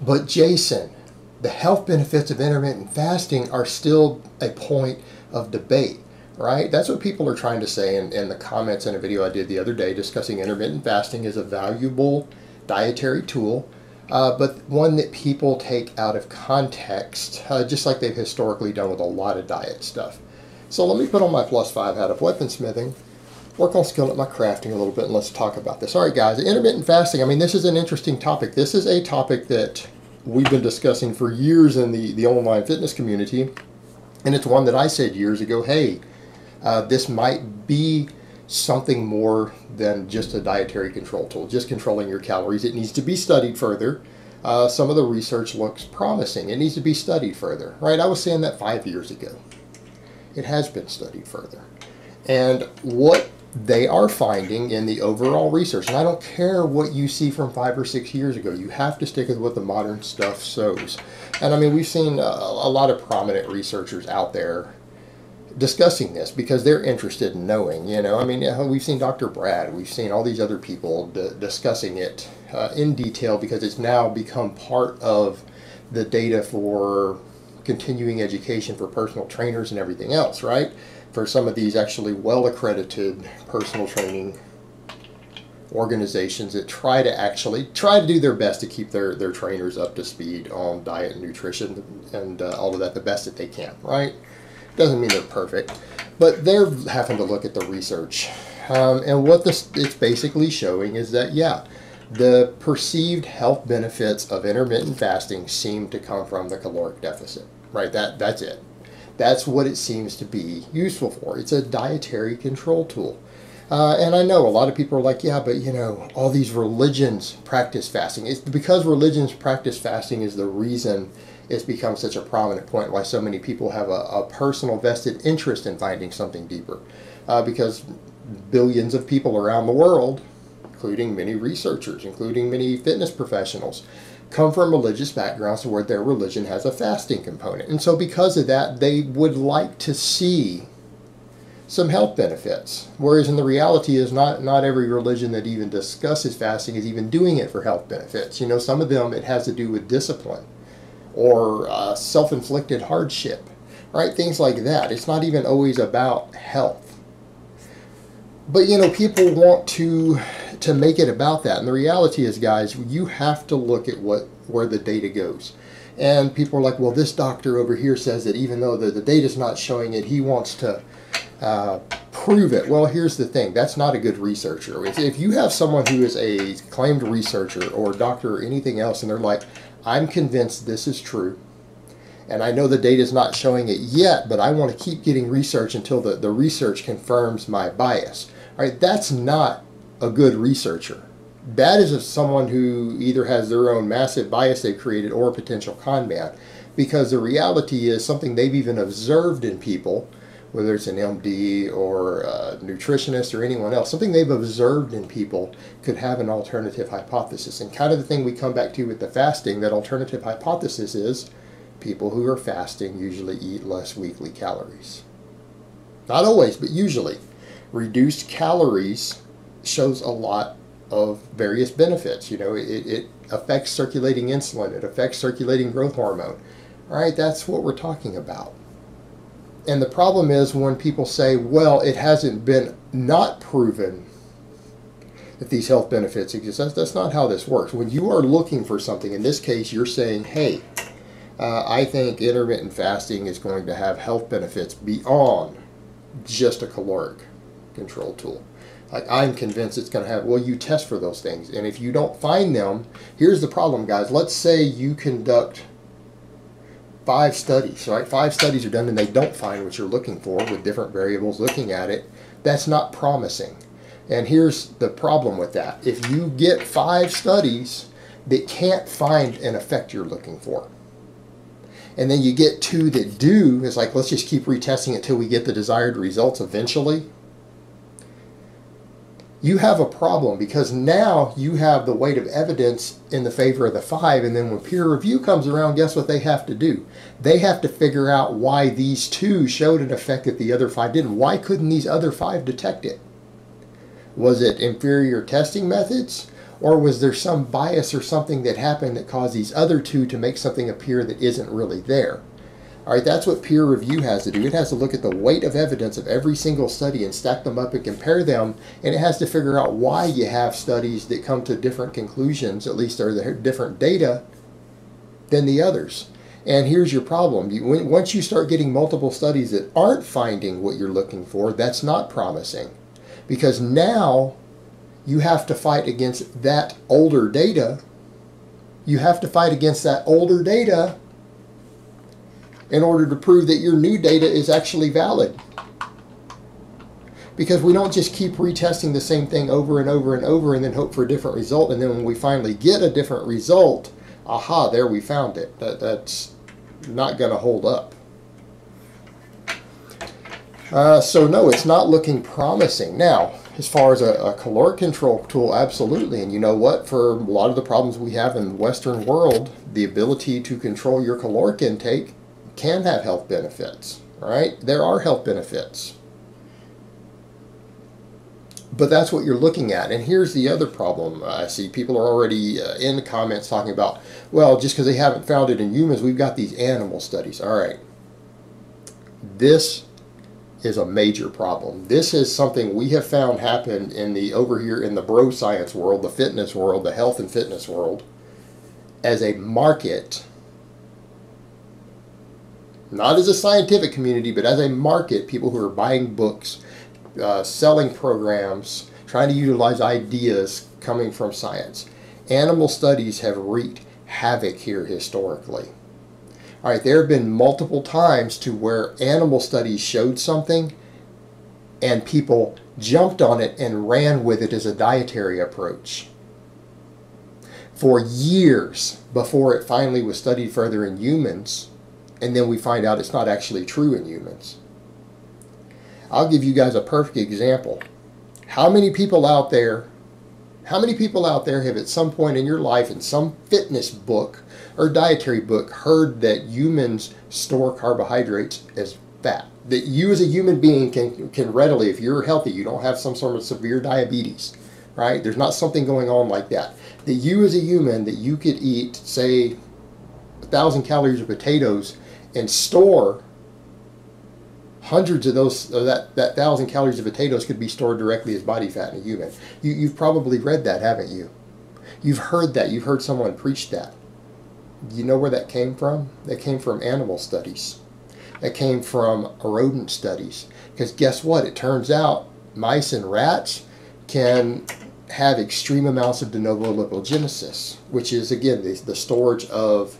But Jason, the health benefits of intermittent fasting are still a point of debate, right? That's what people are trying to say in the comments in a video I did the other day discussing intermittent fasting as a valuable dietary tool, but one that people take out of context, just like they've historically done with a lot of diet stuff. So let me put on my +5 hat of weaponsmithing, work on skilling up my crafting a little bit, and let's talk about this. All right, guys, intermittent fasting. I mean, this is an interesting topic. This is a topic that we've been discussing for years in the online fitness community, and it's one that I said years ago, hey, this might be something more than just a dietary control tool, just controlling your calories. It needs to be studied further. Some of the research looks promising. It needs to be studied further, right? I was saying that 5 years ago. It has been studied further. And what they are finding in the overall research, and I don't care what you see from 5 or 6 years ago, you have to stick with what the modern stuff shows. And I mean, we've seen a lot of prominent researchers out there discussing this because they're interested in knowing, you know. I mean, we've seen Dr. Brad, we've seen all these other people discussing it in detail because it's now become part of the data for continuing education for personal trainers and everything else, right? For some of these actually well-accredited personal training organizations that try to do their best to keep their trainers up to speed on diet and nutrition and all of that the best that they can, right? Doesn't mean they're perfect, but they're having to look at the research. And what it's basically showing is that, yeah, the perceived health benefits of intermittent fasting seem to come from the caloric deficit, right? That's it. That's what it seems to be useful for. It's a dietary control tool. And I know a lot of people are like, yeah, but you know, all these religions practice fasting. It's because religions practice fasting is the reason it's become such a prominent point, why so many people have a personal vested interest in finding something deeper. Because billions of people around the world, including many researchers, including many fitness professionals, come from religious backgrounds where their religion has a fasting component. And so because of that, they would like to see some health benefits. Whereas in the reality is not every religion that even discusses fasting is even doing it for health benefits. You know, some of them it has to do with discipline or self-inflicted hardship, right? Things like that. It's not even always about health. But you know, people want to make it about that. And the reality is, guys, you have to look at where the data goes. And people are like, well, this doctor over here says that even though the data's not showing it, he wants to prove it. Well, here's the thing. That's not a good researcher. If you have someone who is a claimed researcher or doctor or anything else, and they're like, I'm convinced this is true, and I know the data is not showing it yet, but I want to keep getting research until the research confirms my bias. All right, that's not a good researcher. That is someone who either has their own massive bias they've created or a potential con man. Because the reality is something they've even observed in people, whether it's an MD or a nutritionist or anyone else, something they've observed in people could have an alternative hypothesis. And kind of the thing we come back to with the fasting, that alternative hypothesis is people who are fasting usually eat less weekly calories. Not always, but usually. Reduced calories shows a lot of various benefits. You know, it affects circulating insulin. It affects circulating growth hormone. All right, that's what we're talking about. And the problem is when people say, well, it hasn't been not proven that these health benefits exist. That's not how this works. When you are looking for something, in this case, you're saying, hey, I think intermittent fasting is going to have health benefits beyond just a caloric control tool. Like, I'm convinced it's going to have, well, you test for those things. And if you don't find them, here's the problem, guys. Let's say you conduct 5 studies, right? 5 studies are done and they don't find what you're looking for with different variables looking at it. That's not promising. And here's the problem with that. If you get 5 studies that can't find an effect you're looking for, and then you get 2 that do, it's like, let's just keep retesting it till we get the desired results eventually. You have a problem because now you have the weight of evidence in the favor of the 5, and then when peer review comes around, guess what they have to do? They have to figure out why these 2 showed an effect that the other 5 didn't. Why couldn't these other 5 detect it? Was it inferior testing methods? Or was there some bias or something that happened that caused these other two to make something appear that isn't really there? All right, that's what peer review has to do. It has to look at the weight of evidence of every single study and stack them up and compare them, and it has to figure out why you have studies that come to different conclusions, at least are the different data, than the others. And here's your problem. Once you start getting multiple studies that aren't finding what you're looking for, that's not promising. Because now you have to fight against that older data. You have to fight against that older data in order to prove that your new data is actually valid. Because we don't just keep retesting the same thing over and over and over and then hope for a different result, and then when we finally get a different result, aha, there we found it. That's not going to hold up. So no, it's not looking promising. Now, as far as a caloric control tool, absolutely. And you know what? For a lot of the problems we have in the Western world, the ability to control your caloric intake can have health benefits, right? There are health benefits. But that's what you're looking at. And here's the other problem. I see people are already in the comments talking about, well, just because they haven't found it in humans, we've got these animal studies. All right. This is a major problem. This is something we have found happen in over here in the bro science world, the fitness world, the health and fitness world, as a market. Not as a scientific community, but as a market, people who are buying books, selling programs, trying to utilize ideas coming from science. Animal studies have wreaked havoc here historically. All right, there have been multiple times to where animal studies showed something and people jumped on it and ran with it as a dietary approach for years before it finally was studied further in humans. And then we find out it's not actually true in humans. I'll give you guys a perfect example. How many people out there have at some point in your life in some fitness book or dietary book heard that humans store carbohydrates as fat? That you as a human being can readily, if you're healthy, you don't have some sort of severe diabetes, right? There's not something going on like that. That you as a human, that you could eat, say, 1,000 calories of potatoes and store hundreds of those, that 1,000 calories of potatoes could be stored directly as body fat in a human. You've probably read that, haven't you? You've heard that. You've heard someone preach that. You know where that came from? That came from animal studies. That came from rodent studies. Because guess what? It turns out mice and rats can have extreme amounts of de novo lipogenesis, which is, again, the storage of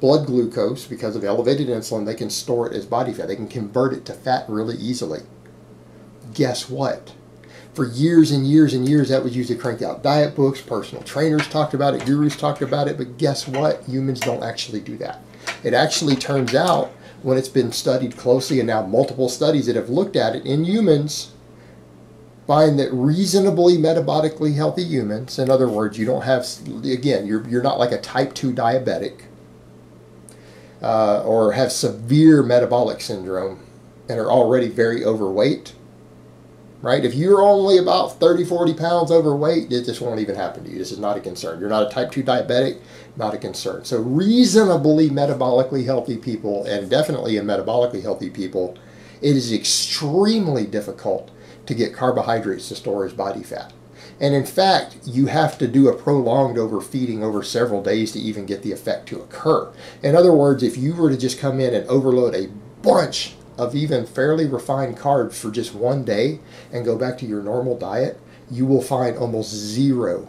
blood glucose. Because of elevated insulin, they can store it as body fat. They can convert it to fat really easily. Guess what? For years and years and years, that was used to crank out diet books. Personal trainers talked about it. Gurus talked about it. But guess what? Humans don't actually do that. It actually turns out, when it's been studied closely, and now multiple studies that have looked at it in humans, find that reasonably metabolically healthy humans, in other words, you don't have, again, you're not like a type 2 diabetic, or have severe metabolic syndrome and are already very overweight, right? If you're only about 30, 40 pounds overweight, this won't even happen to you. This is not a concern. You're not a type 2 diabetic, not a concern. So reasonably metabolically healthy people, and definitely in metabolically healthy people, it is extremely difficult to get carbohydrates to store as body fat. And in fact, you have to do a prolonged overfeeding over several days to even get the effect to occur. In other words, if you were to just come in and overload a bunch of even fairly refined carbs for just one day and go back to your normal diet, you will find almost zero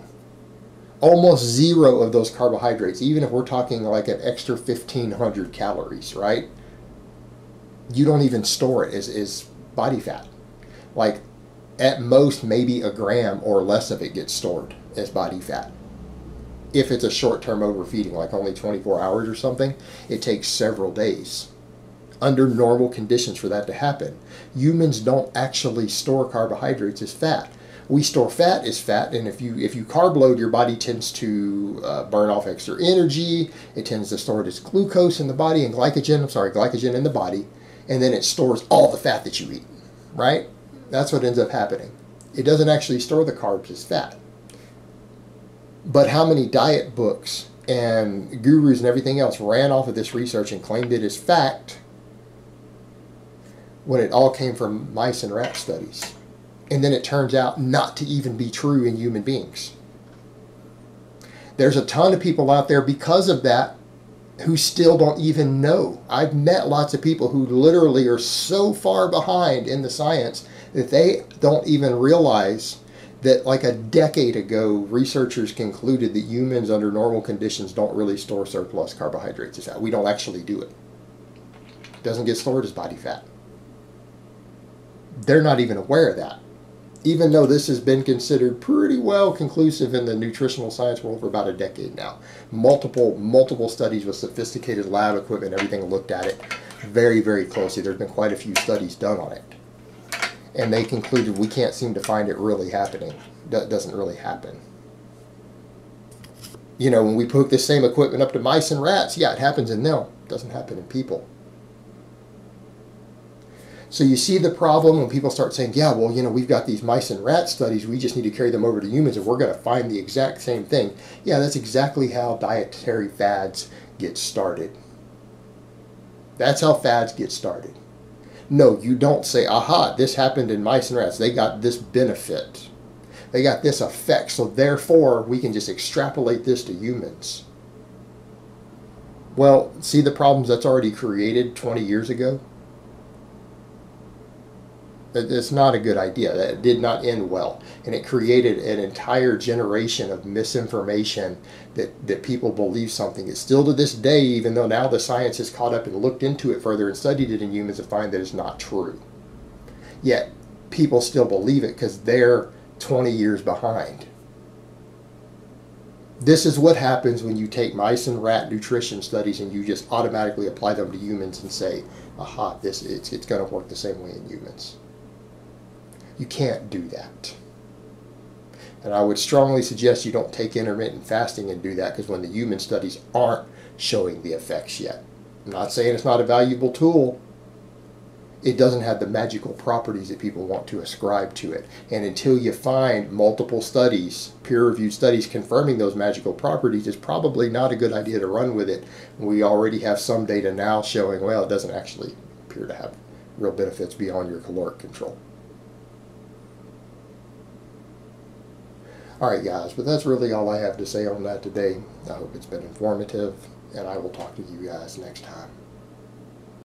of those carbohydrates, even if we're talking like an extra 1,500 calories, right? You don't even store it as body fat. Like, at most, maybe a gram or less of it gets stored as body fat. If it's a short-term overfeeding, like only 24 hours or something, it takes several days under normal conditions for that to happen. Humans don't actually store carbohydrates as fat. We store fat as fat, and if you carb load, your body tends to burn off extra energy. It tends to store it as glucose in the body and glycogen in the body, and then it stores all the fat that you eat, right? That's what ends up happening. It doesn't actually store the carbs as fat. But how many diet books and gurus and everything else ran off of this research and claimed it as fact when it all came from mice and rat studies? And then it turns out not to even be true in human beings. There's a ton of people out there because of that who still don't even know. I've met lots of people who literally are so far behind in the science that they don't even realize that like a decade ago, researchers concluded that humans under normal conditions don't really store surplus carbohydrates as fat. We don't actually do it. It doesn't get stored as body fat. They're not even aware of that. Even though this has been considered pretty well conclusive in the nutritional science world for about a decade now. Multiple studies with sophisticated lab equipment, everything looked at it very, very closely. There's been quite a few studies done on it. And they concluded we can't seem to find it really happening. That doesn't really happen. You know, when we hook this same equipment up to mice and rats, yeah, it happens in them. It doesn't happen in people. So you see the problem when people start saying, yeah, well, you know, we've got these mice and rat studies, we just need to carry them over to humans and we're going to find the exact same thing. Yeah, that's exactly how dietary fads get started. That's how fads get started. No, you don't say, aha, this happened in mice and rats. They got this benefit. They got this effect, so therefore we can just extrapolate this to humans. Well, see the problems that's already created 20 years ago? It's not a good idea. That did not end well. And it created an entire generation of misinformation that people believe something. It's still to this day, even though now the science has caught up and looked into it further and studied it in humans to find that it's not true. Yet people still believe it because they're 20 years behind. This is what happens when you take mice and rat nutrition studies and you just automatically apply them to humans and say, aha, it's going to work the same way in humans. You can't do that. And I would strongly suggest you don't take intermittent fasting and do that, because when the human studies aren't showing the effects yet. I'm not saying it's not a valuable tool. It doesn't have the magical properties that people want to ascribe to it. And until you find multiple studies, peer-reviewed studies confirming those magical properties, it's probably not a good idea to run with it. We already have some data now showing, well, it doesn't actually appear to have real benefits beyond your caloric control. Alright guys, but that's really all I have to say on that today. I hope it's been informative, and I will talk to you guys next time.